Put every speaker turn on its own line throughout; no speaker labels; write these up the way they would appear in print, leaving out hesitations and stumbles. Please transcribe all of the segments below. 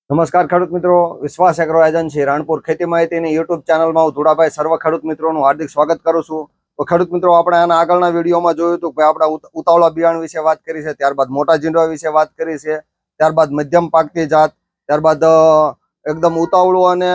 નમસ્કાર ખેડૂત મિત્રો, વિશ્વાસ એગ્રો એજન્સી રાણપુર ખેતી માહિતીની યુટ્યુબ ચેનલમાં હું ધુડાભાઈ સર્વ ખેડૂત મિત્રોનું હાર્દિક સ્વાગત કરું છું. તો ખેડૂત મિત્રો, આપણે આના આગળના વિડીયોમાં જોયું હતું કે આપણે ઉતાવળા બિયારણ વિશે વાત કરી છે, ત્યારબાદ મોટા જીંડવા વિશે વાત કરી છે, ત્યારબાદ મધ્યમ પાકતી જાત, ત્યારબાદ એકદમ ઉતાવળું અને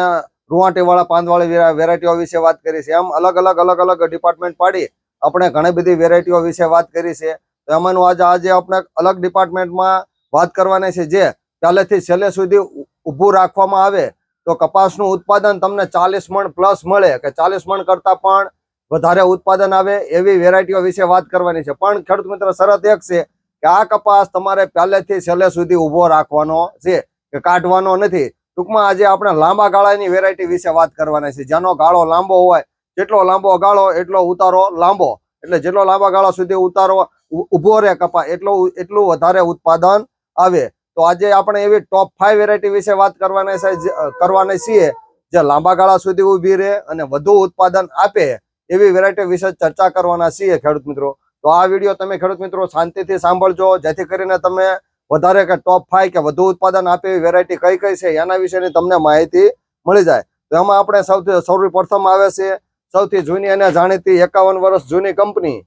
રૂવાટીવાળા પાંદવાળી વેરાયટીઓ વિશે વાત કરી છે. એમ અલગ અલગ ડિપાર્ટમેન્ટ પાડી આપણે ઘણી બધી વેરાયટીઓ વિશે વાત કરી છે. તો એમાંનું આજે આપણે અલગ ડિપાર્ટમેન્ટમાં વાત કરવાની છે, જે પહેલેથી છેલ્લે સુધી ઊભું રાખવામાં આવે તો કપાસનું ઉત્પાદન તમને 40 મણ પ્લસ મળે કે 40 મણ કરતા પણ વધારે ઉત્પાદન આવે એવી વેરાયટીઓ વિશે વાત કરવાની છે. પણ ખેડૂત મિત્ર, શરત એક છે કે આ કપાસ તમારે પહેલેથી છેલ્લે સુધી ઊભો રાખવાનો છે, કે કાઢવાનો નથી. ટૂંકમાં આજે આપણે લાંબા ગાળાની વેરાયટી વિશે વાત કરવાની છે, જેનો ગાળો લાંબો હોય, જેટલો લાંબો ગાળો એટલો ઉતારો લાંબો, એટલે જેટલો લાંબા ગાળા સુધી ઉતારો ઊભો રહે કપાસ એટલું વધારે ઉત્પાદન આવે. તો આજે આપણે એવી ટોપ 5 વેરાયટી વિશે વાત કરવાની છીએ, જે લાંબા ગાળા સુધી ઊભી રહે અને વધુ ઉત્પાદન આપે એવી વેરાયટી વિશે ચર્ચા કરવાના છીએ ખેડૂત મિત્રો. તો આ વિડીયો તમે ખેડૂત મિત્રો શાંતિથી સાંભળજો, જેથી કરીને તમે વધારે કે ટોપ 5 કે વધુ ઉત્પાદન આપે એવી વેરાયટી કઈ કઈ છે એના વિશેની તમને માહિતી મળી જાય. તો એમાં આપણે સૌપ્રથમ આવે છે સૌથી જૂની અને જાણીતી 51 વર્ષ જૂની કંપની,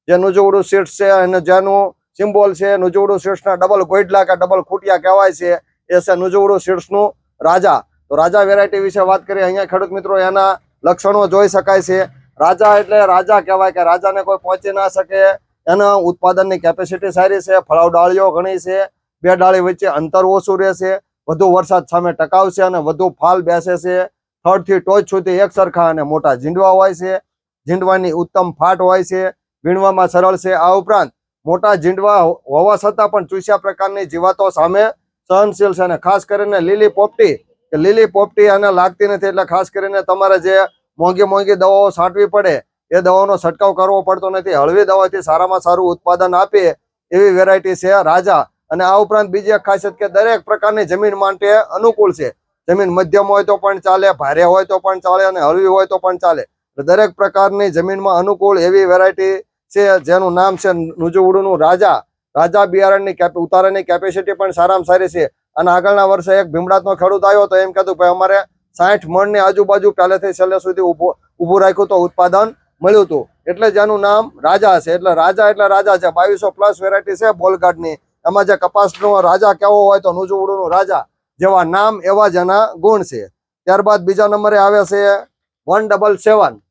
જે નુજુવડુ સીડ્સ છે, અને જેનું સિમ્બોલ છે નુજુવડુ સીડ્સના ડબલ ગોઈડલા કે ડબલ ખૂટિયા કહેવાય છે. એ છે નુજુવડુ સીડ્સનું રાજા. તો રાજા વેરાયટી વિશે વાત કરીએ. અહીંયા ખેડૂત મિત્રો એના લક્ષણો જોઈ શકાય છે. રાજા એટલે રાજા કહેવાય કે રાજાને કોઈ પહોંચી ના શકે. એના ઉત્પાદનની કેપેસિટી સારી છે, ફળાવ ડાળીઓ ઘણી છે, બે ડાળી વચ્ચે અંતર ઓછું રહેશે, વધુ વરસાદ સામે ટકાવ છે અને વધુ ફાલ બેસે છે. થડથી ટોચ સુધી એક સરખા અને મોટા ઝીંડવા હોય છે. ઝીંડવાની ઉત્તમ ફાટ હોય છે, વીણવામાં સરળ છે. આ ઉપરાંત મોટા ઝીંડવા હોવા છતાં પણ ચૂસ્યા પ્રકારની જીવાતો સામે સહનશીલ છે. અને ખાસ કરીને લીલી પોપટી આને લાગતી નથી, એટલે ખાસ કરીને તમારે જે મોંઘી દવાઓ છાંટવી પડે એ દવાનો છંટકાવ કરવો પડતો નથી. હળવી દવાથી સારામાં સારું ઉત્પાદન આપે એવી વેરાયટી છે રાજા. અને આ ઉપરાંત બીજી એક ખાસિયત કે દરેક પ્રકારની જમીન માટે અનુકૂળ છે. જમીન મધ્યમ હોય તો પણ ચાલે, ભારે હોય તો પણ ચાલે, અને હળવી હોય તો પણ ચાલે. દરેક પ્રકારની જમીનમાં અનુકૂળ એવી વેરાયટી છે, જેનું નામ છે નુજુવડુનું રાજા. રાજા બિયારણની ઉતારાની કેપેસિટી પણ સારામાં સારી છે. અને આગળના વર્ષે એક ભીમડાતનો ખેડૂત આવ્યો તો એમ કહેતું ભાઈ અમારે 60 મણની આજુબાજુ પહેલેથી છેલ્લે સુધી ઊભું રાખ્યું તો ઉત્પાદન મળ્યું હતું, એટલે જેનું નામ રાજા છે. એટલે રાજા છે. 2200 પ્લસ વેરાયટી છે બોલગાડની. એમાં જે કપાસનો રાજા કેવો હોય તો નુજુવડુનું રાજા, જેવા નામ એવા જ એના ગુણ છે. ત્યારબાદ બીજા નંબરે આવે છે 177,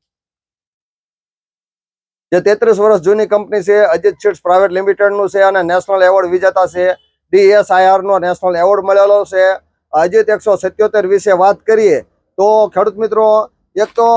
જે 33 વર્ષ જૂની કંપની છે, અજીત સીડ્સ પ્રાઇવેટ લિમિટેડનું છે, અને નેશનલ એવોર્ડ વિજેતા છે. DSIR નો નેશનલ એવોર્ડ મળેલો છે. અજીત 177 વિશે વાત કરીએ તો ખેડૂત મિત્રો, એક તો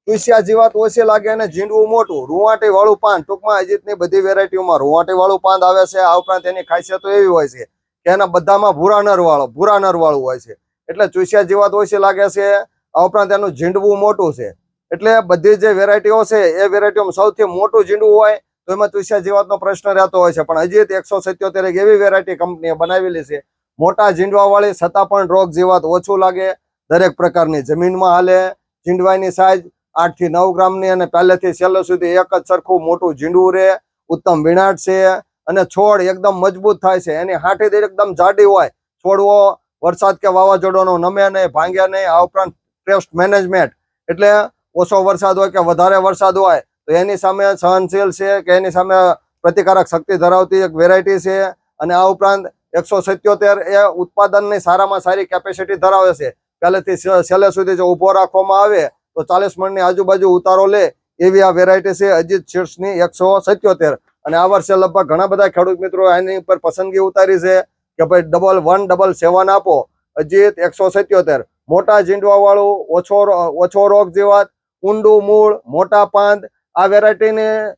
ચૂસ્યા જીવાત ઓછી લાગે અને ઝીંડવું મોટું, રૂવાટી વાળું પાન. ટૂંકમાં અજીતની બધી વેરાયટીઓમાં રૂવાટી વાળું પાન આવે છે. આ ઉપરાંત એની ખાસિયતો એવી હોય છે કે એના બધામાં ભૂરા નર વાળું હોય છે, એટલે ચૂસ્યા જીવાત ઓછી લાગે છે. આ ઉપરાંત એનું ઝીંડવું મોટું છે. એટલે બધી જે વેરાયટીઓ છે એ વેરાયટીઓમાં સૌથી મોટું ઝીંડવું હોય તો એમાં ચૂસ્યા જીવાતનો પ્રશ્ન રહેતો હોય છે. પણ અજીત 177 એક એવી વેરાયટી કંપનીએ બનાવેલી છે, મોટા ઝીંડવા વાળી, છતાં પણ રોગ જીવાત ઓછું લાગે, દરેક પ્રકારની જમીનમાં હાલે. ઝીંડવાની સાઈઝ 8 થી 9 ગ્રામની, અને પહેલેથી છેલ્લે સુધી એક જ સરખું મોટું ઝીંડવું રહે, ઉત્તમ વિનાટ છે, અને છોડ એકદમ મજબૂત થાય છે. એની હાંઠી એકદમ જાડી હોય. છોડવો વરસાદ કે વાવાઝોડાનો નમે નહીં, ભાંગે નહીં. આ ઉપરાંત પેસ્ટ મેનેજમેન્ટ, એટલે ઓછો વરસાદ હોય કે વધારે વરસાદ હોય તો એની સામે સહનશીલ છે, કે એની સામે પ્રતિકારક શક્તિ ધરાવતી એક વેરાયટી છે. અને આ ઉપરાંત 177 એ ઉત્પાદનની સારામાં સારી કેપેસિટી ધરાવે છે. પહેલેથી છેલ્લે સુધી જો ઊભો રાખવામાં આવે તો 40 મણની આજુબાજુ ઉતારો લે એવી આ વેરાયટી છે અજીત સીડ્સની 177. અને આ વર્ષે લગભગ ઘણા બધા ખેડૂત મિત્રો એની ઉપર પસંદગી ઉતારી છે કે ભાઈ 177 આપો. અજીત 177 મોટા ઝીંડવા વાળું, ઓછો રોગ જીવાત, ઊંડું મૂળ, મોટા પાંદ. આ વેરાયટીને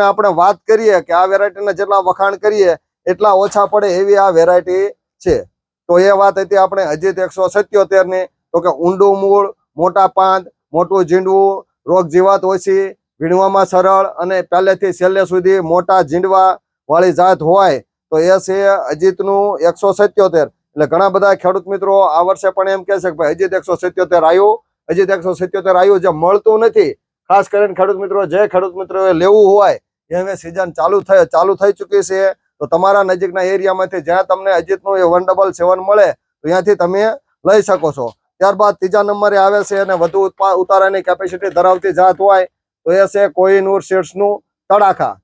આપણે વાત કરીએ કે આ વેરાયટીને જેટલા વખાણ કરીએ એટલા ઓછા પડે એવી આ વેરાયટી છે. તો એ વાત હતી આપણે અજીત 177 ની. તો કે ઊંડું મૂળ, મોટા પાંદ, મોટું ઝીંડવું, રોગ જીવાત ઓછી, વીણવામાં સરળ, અને પહેલેથી છેલ્લે સુધી મોટા ઝીંડવા વાળી જાત હોય તો એ છે અજીતનું 177. એટલે ઘણા બધા ખેડૂત મિત્રો આ વર્ષે પણ એમ કહે છે કે ભાઈ અજીત 177 આવ્યું, જે મળતું નથી. ખાસ કરીને ખેડૂત મિત્રો, જે ખેડૂત મિત્રો લેવું હોય એ હવે સિઝન ચાલુ થઈ ચૂકી છે. તો તમારા નજીકના એરિયામાંથી જ્યાં તમને અજીતનું એ 177 મળે તો ત્યાંથી તમે લઈ શકો છો. ત્યારબાદ ત્રીજા નંબરે આવે છે અને વધુ ઉતારાની કેપેસિટી ધરાવતી જાત હોય તો એ છે કોહિનૂર સીડ્સનું તડાખા.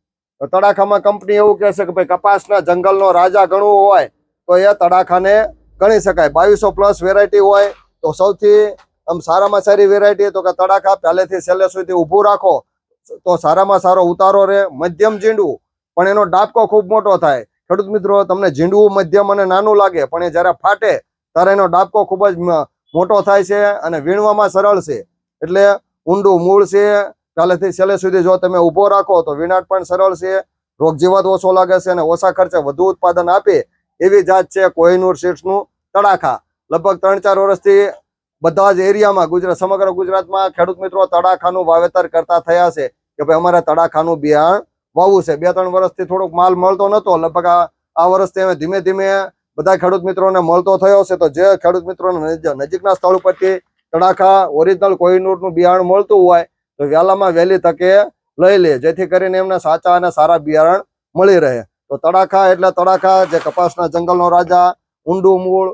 તો તડાખામાં કંપની એવું કહે છે કે ભાઈ કપાસના જંગલનો રાજા ગણવું હોય તો એ તડાખાને ગણી શકાય. 2200+ વેરાયટી હોય તો સૌથી આમ સારામાં સારી વેરાયટી તો કે તડાખા. પહેલેથી છેલ્લે સુધી ઊભું રાખો તો સારામાં સારો ઉતારો રહે. મધ્યમ ઝીંડવું પણ એનો ડાબકો ખૂબ મોટો થાય. ખેડૂત મિત્રો, તમને ઝીંડવું મધ્યમ અને નાનું લાગે પણ એ જ્યારે ફાટે ત્યારે એનો ડાબકો ખૂબ જ મોટો થાય છે અને વીણવામાં સરળ છે. એટલે ઊંડું મૂળ છે. પહેલેથી છેલ્લે સુધી જો તમે ઊભો રાખો તો વીણાટ પણ સરળ છે. રોગ જીવાત ઓછો લાગે છે અને ઓછા ખર્ચે વધુ ઉત્પાદન આપે એવી જાત છે કોહિનૂર સીડ્સનું તડાખા. લગભગ 3-4 વર્ષથી બધા જ એરિયામાં સમગ્ર ગુજરાતમાં ખેડૂત મિત્રો તડાખાનું વાવેતર કરતા થયા છે કે ભાઈ અમારે તડાખાનું બિયારણ વાવવું છે. 2-3 વર્ષથી થોડોક માલ મળતો નતો. લગભગ આ વર્ષથી હવે ધીમે ધીમે બધા ખેડૂત મિત્રોને મળતો થયો છે. તો જે ખેડૂત મિત્રોને નજીકના સ્થળ ઉપરથી તડાખા ઓરિજિનલ કોહિનૂરનું બિયારણ મળતું હોય તો વહેલામાં વહેલી તકે લઈ લે, જેથી કરીને એમને સાચા અને સારા બિયારણ મળી રહે. તો તડાખા એટલે તડાખા, જે કપાસના જંગલનો રાજા, ઊંડું મૂળ,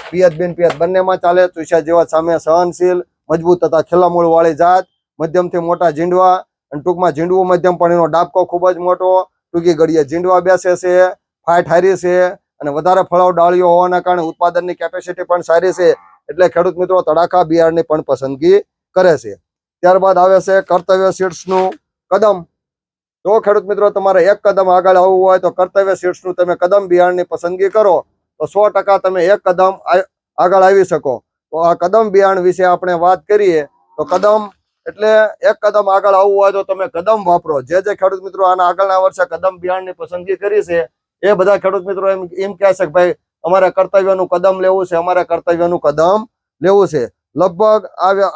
પિયત બિન પિયત બંનેમાં ચાલે. ચૂસ્યા જેવા સામે સહનશીલ, મજબૂત તથા ખીલા મૂળ વાળી જાત, મધ્યમથી મોટા ઝીંડવા અને ટૂંકમાં ઝીંડવું મધ્યમ પણ એનો ડાબકો ખૂબ જ મોટો, ટૂંકી ગળીએ ઝીંડવા બેસે છે, ફાટ હારી છે અને વધારે ફળાવ ડાળીઓ હોવાના કારણે ઉત્પાદનની કેપેસિટી પણ સારી છે. એટલે ખેડૂત મિત્રો તડાખા બિયારણની પણ પસંદગી કરે છે. ત્યારબાદ આવે છે કર્તવ્ય સીડ્સનું કદમ. જો ખેડૂત મિત્રો તમારે એક કદમ આગળ આવવું હોય તો કર્તવ્ય સીડ્સનું તમે કદમ બિયારણની પસંદગી કરો તો 100% તમે એક કદમ આગળ આવી શકો. તો આ કદમ બિયારણ વિશે આપણે વાત કરીએ તો કદમ એટલે એક કદમ આગળ આવવું હોય તો તમે કદમ વાપરો. જે ખેડૂત મિત્રો આના આગળના વર્ષે કદમ બિયારણની પસંદગી કરી છે એ બધા ખેડૂત મિત્રો એમ કહે છે કે ભાઈ અમારે કર્તવ્યનું કદમ લેવું છે, અમારે કર્તવ્યનું કદમ લેવું છે. લગભગ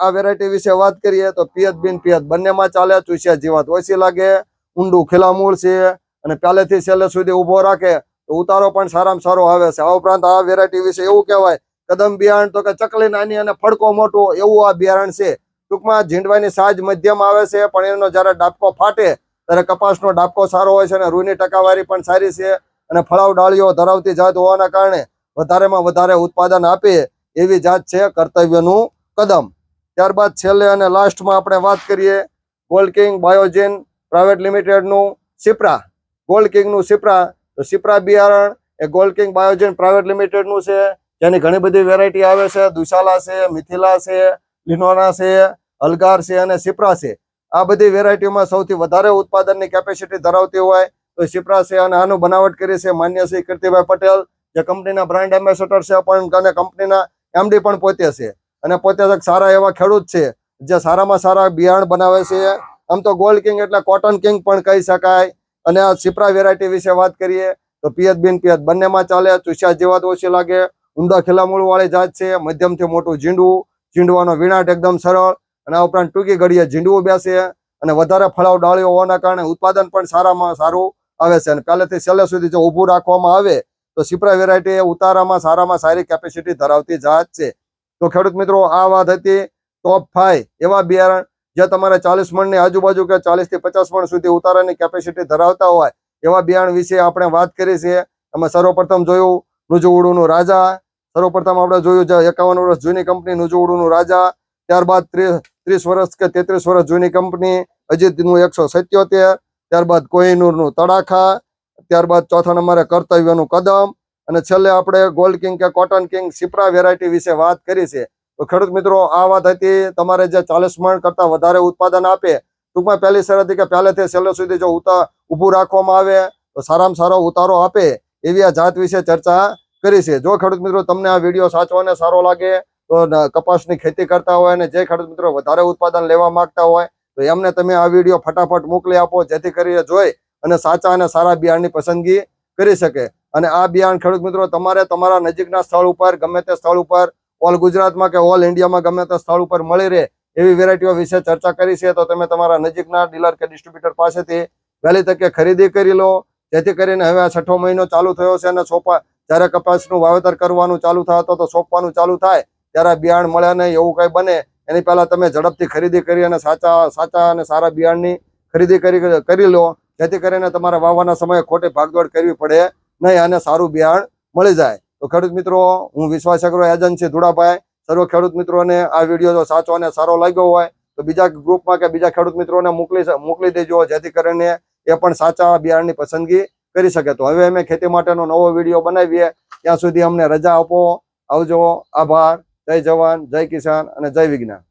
આ વેરાયટી વિશે વાત કરીએ તો પિયત બિન પિયત બંનેમાં ચાલે. ચૂસ્યા જીવાત ઓછી લાગે, ઊંડું ખીલા મૂળ છે અને પહેલેથી છેલ્લે સુધી ઊભો રાખે તો ઉતારો પણ સારામાં સારો આવે છે. આ ઉપરાંત આ વેરાયટી વિશે એવું કહેવાય કદમ બિયારણ તો કે ચકલી નાની અને ફડકો મોટો એવું આ બિયારણ છે. ટૂંકમાં ઝીંડવાની સાજ મધ્યમ આવે છે પણ એનો જ્યારે ડાબકો ફાટે ત્યારે કપાસનો ડાબકો સારો હોય છે અને રૂની ટકાવારી પણ સારી છે અને ફળાવ ડાળીઓ ધરાવતી જાત હોવાના કારણે વધારેમાં વધારે ઉત્પાદન આપે એવી જાત છે કર્તવ્યનું કદમ. ત્યારબાદ છેલ્લે અને લાસ્ટમાં આપણે વાત કરીએ gold king બાયોજેન private લિમિટેડનું Sipra. Gold કિંગનું Sipra. તો સિપ્રા બિયારણ એ ગોલ્ડ કિંગ બાયોજેન પ્રાઇવેટ લિમિટેડનું છે. જેની ઘણી બધી વેરાયટી આવે છે. દુશાલા છે, મિથિલા છે, લિનોરા છે, અલગાર છે અને સિપ્રા છે. આ બધી વેરાયટીમાં સૌથી વધારે ઉત્પાદનની કેપેસિટી ધરાવતી હોય તો સિપ્રા છે અને આનું બનાવટ કરી છે માન્ય શ્રી કીર્તિભાઈ પટેલ, જે કંપનીના બ્રાન્ડ એમ્બેસેડર છે પણ અને કંપનીના MD પણ પોતે છે અને પોતે સારા એવા ખેડૂત છે જે સારામાં સારા બિયારણ બનાવે છે. આમ તો ગોલ્ડ કિંગ એટલે કોટન કિંગ પણ કહી શકાય. અને આ સિપ્રા વેરાયટી વિશે વાત કરીએ તો પિયત બિન પિયત બંનેમાં ચાલે. ચૂસ્યા જીવાત ઓછી લાગે, ઊંડા ખીલા મૂળ વાળી જાત છે, મધ્યમથી મોટું ઝીંડવું, ઝીંડવાનો વીણાટ એકદમ સરળ અને આ ઉપરાંત ટૂંકી ઘડીએ ઝીંડવું બેસે અને વધારે ફળાવ ડાળીઓ હોવાના કારણે ઉત્પાદન પણ સારામાં સારું આવે છે. અને પહેલેથી છેલ્લે સુધી જો ઊભું રાખવામાં આવે તો સિપ્રા વેરાયટી એ ઉતારામાં સારામાં સારી કેપેસિટી ધરાવતી જાત છે. તો ખેડૂત મિત્રો, આ વાત હતી ટોપ 5 એવા બિયારણ જે તમારે 40 મણની આજુબાજુ કે 40 થી 50 મણ સુધી ઉતારાની કેપેસિટી ધરાવતા હોય એવા બિયારણ વિશે આપણે વાત કરી છે. અમે સર્વપ્રથમ જોયું નુજુવડુનું રાજા. સર્વપ્રથમ આપણે જોયું જે 51 વર્ષ જૂની કંપની નુજુવડુનું રાજા. ત્યારબાદ 30 વર્ષ કે 33 વર્ષ જૂની કંપની અજીતનું 177. ત્યારબાદ કોહિનૂરનું તડાખા. ત્યારબાદ ચોથા નંબરે કર્તવ્યનું કદમ અને છેલ્લે આપણે ગોલ્ડ કિંગ કે કોટન કિંગ સિપ્રા વેરાયટી વિશે વાત કરી છે. તો ખેડૂત મિત્રો, આ વાત હતી. તમારે જે 40 મણ કરતા વધારે ઉત્પાદન આપે, ટૂંકમાં પહેલી શરત કે પહેલેથી છેલ્લે સુધી જો ઊભું રાખવામાં આવે તો સારામાં સારો ઉતારો આપે એવી આ જાત વિશે ચર્ચા કરી છે. જો ખેડૂત મિત્રો તમને આ વિડીયો સાચો અને સારો લાગે તો કપાસની ખેતી કરતા હોય અને જે ખેડૂત મિત્રો વધારે ઉત્પાદન લેવા માંગતા હોય તો એમને તમે આ વિડીયો ફટાફટ મોકલી આપો, જેથી કરીને જોઈ અને સાચા અને સારા બિયારણની પસંદગી કરી શકે. અને આ બિયારણ ખેડૂત મિત્રો તમારે તમારા નજીકના સ્થળ ઉપર ગમે તે સ્થળ ઉપર ઓલ ગુજરાતમાં કે ઓલ ઇન્ડિયામાં ગમે તે સ્થળ ઉપર મળી રહે એવી વેરાયટીઓ વિશે ચર્ચા કરી છે. તો તમે તમારા નજીકના ડીલર કે ડિસ્ટ્રીબ્યુટર પાસેથી વહેલી તકે ખરીદી કરી લો, જેથી કરીને હવે આ 6ઠો મહિનો ચાલુ થયો છે અને જ્યારે કપાસનું વાવેતર કરવાનું ચાલુ થાય તો સોંપવાનું ચાલુ થાય ત્યારે બિયારણ મળે નહીં એવું કંઈ બને એની પહેલા તમે ઝડપથી ખરીદી કરી અને સાચા અને સારા બિયારણની ખરીદી કરી લો, જેથી કરીને તમારે વાવવાના સમયે ખોટી ભાગદોડ કરવી પડે નહીં અને સારું બિયારણ મળી જાય. તો ખેડૂત મિત્રો, હું વિશ્વાસ એગ્રો એજન્સી ધુડાભાઈ સર્વ ખેડૂત મિત્રોને આ વિડીયો જો સાચો અને સારો લાગ્યો હોય તો બીજા ગ્રુપમાં કે બીજા ખેડૂત મિત્રોને મોકલી દેજો, જેથી કરીને એ પણ સાચા બિયારણની પસંદગી કરી શકે. તો હવે અમે ખેતી માટેનો નવો વિડીયો બનાવીએ. ત્યાં સુધી અમને રજા આપો. આવજો. આભાર. જય જવાન, જય કિસાન અને જય વિજ્ઞાન.